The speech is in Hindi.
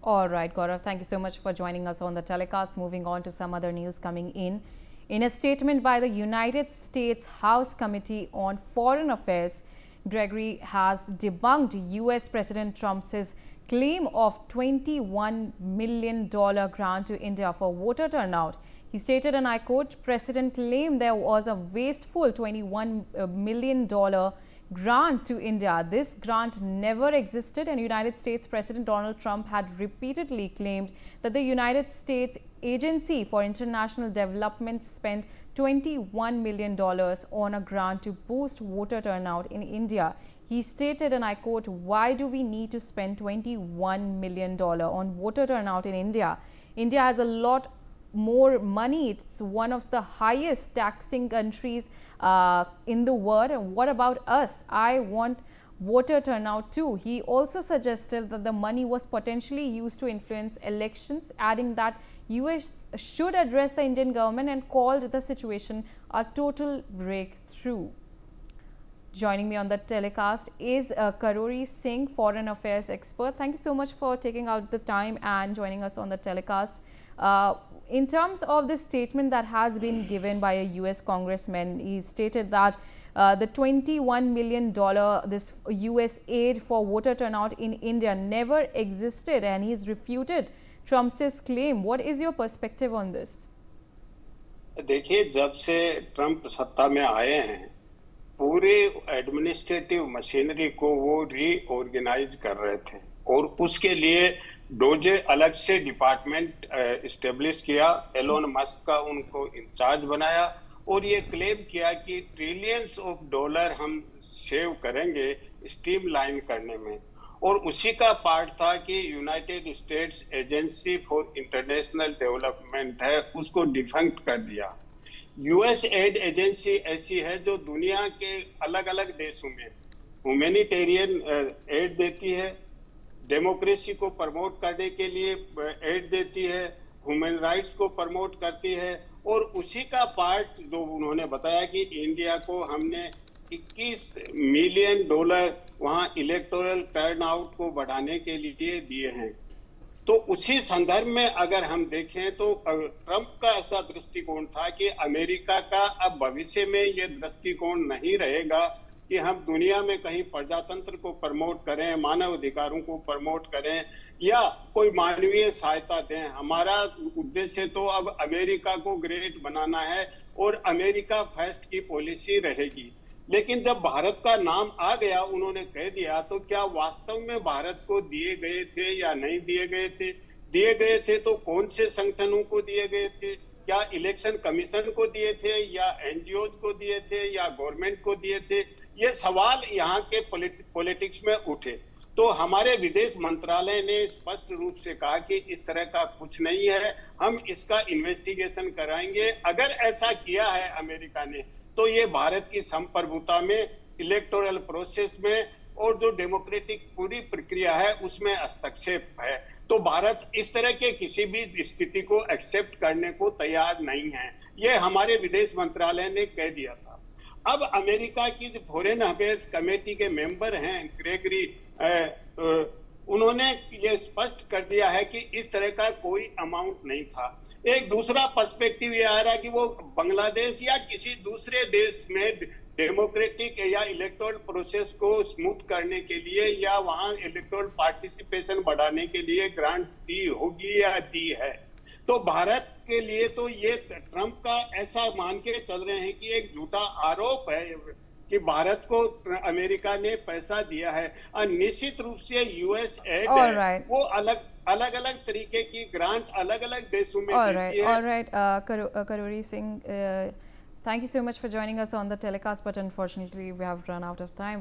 All right, Gaurav, thank you so much for joining us on the telecast. Moving on to some other news coming in. In a statement by the United States House Committee on Foreign Affairs, Gregory has debunked US President Trump's claim of $21 million grant to India for voter turnout. He stated, and I quote, "President claimed there was a wasteful $21 million grant to India. This grant never existed, and United States President Donald Trump had repeatedly claimed that the United States Agency for International Development spent $21 million on a grant to boost voter turnout in India." He stated, and I quote, "Why do we need to spend $21 million on voter turnout in India? India has a lot more money. It's one of the highest taxing countries in the world. And what about us? I want voter turnout too." He also suggested that the money was potentially used to influence elections, adding that US should address the Indian government, and called the situation a total breakthrough. Joining me on the telecast is Karori Singh, foreign affairs expert. Thank you so much for taking out the time and joining us on the telecast. In terms of the statement that has been given by a US congressman, he stated that the $21 million, this US aid for voter turnout in India never existed, and he's refuted Trump's claim. What is your perspective on this? देखिए, जब से ट्रंप सत्ता में आए हैं, पूरे एडमिनिस्ट्रेटिव मशीनरी को वो रीऑर्गेनाइज कर रहे थे और उसके लिए डोजे अलग से डिपार्टमेंट एस्टेब्लिश किया। एलोन मस्क का उनको इंचार्ज बनाया और ये क्लेम किया कि ट्रिलियंस ऑफ डॉलर हम सेव करेंगे स्ट्रीमलाइन करने में, और उसी का पार्ट था कि United states agency for international development है, उसको डिफंक्ट कर दिया। यूएस एड एजेंसी ऐसी है जो दुनिया के अलग अलग देशों में ह्यूमैनिटेरियन एड देती है, डेमोक्रेसी को प्रमोट करने के लिए एड देती है, ह्यूमन राइट्स को प्रमोट करती है, और उसी का पार्ट जो उन्होंने बताया कि इंडिया को हमने $21 मिलियन वहां इलेक्टोरल टर्नआउट को बढ़ाने के लिए दिए हैं। तो उसी संदर्भ में अगर हम देखें तो ट्रंप का ऐसा दृष्टिकोण था कि अमेरिका का अब भविष्य में ये दृष्टिकोण नहीं रहेगा कि हम दुनिया में कहीं प्रजातंत्र को प्रमोट करें, मानव अधिकारों को प्रमोट करें या कोई मानवीय सहायता दें। हमारा उद्देश्य तो अब अमेरिका को ग्रेट बनाना है और अमेरिका फर्स्ट की पॉलिसी रहेगी। लेकिन जब भारत का नाम आ गया, उन्होंने कह दिया, तो क्या वास्तव में भारत को दिए गए थे या नहीं दिए गए थे? दिए गए थे तो कौन से संगठनों को दिए गए थे? क्या इलेक्शन कमीशन को दिए थे या एनजीओ को दिए थे या गवर्नमेंट को दिए थे? ये सवाल यहाँ के पॉलिटिक्स में उठे। तो हमारे विदेश मंत्रालय ने स्पष्ट रूप से कहा कि इस तरह का कुछ नहीं है, हम इसका इन्वेस्टिगेशन कराएंगे। अगर ऐसा किया है अमेरिका ने तो ये भारत की संप्रभुता में, इलेक्टोरल प्रोसेस में और जो डेमोक्रेटिक पूरी प्रक्रिया है उसमें हस्तक्षेप है। तो भारत इस तरह के किसी भी स्थिति को एक्सेप्ट करने को तैयार नहीं है, ये हमारे विदेश मंत्रालय ने कह दिया था। अब अमेरिका की जो फॉरेन अफेयर्स कमेटी के मेंबर हैं ग्रेगरी, उन्होंने ये स्पष्ट कर दिया है कि इस तरह का कोई अमाउंट नहीं था। एक दूसरा पर्सपेक्टिव ये आ रहा है कि वो बांग्लादेश या किसी दूसरे देश में डेमोक्रेटिक या इलेक्टोरल प्रोसेस को स्मूथ करने के लिए या वहां इलेक्टोरल पार्टिसिपेशन बढ़ाने के लिए ग्रांट दी होगी या दी है। तो भारत के लिए तो ये ट्रंप का ऐसा मान के चल रहे हैं कि एक झूठा आरोप है कि भारत को अमेरिका ने पैसा दिया है। निश्चित रूप से यूएस एड है, वो अलग अलग तरीके की ग्रांट अलग अलग देशों में देती है। All right, Karori Singh, thank you so much for joining us on the telecast, but unfortunately we have run out of time.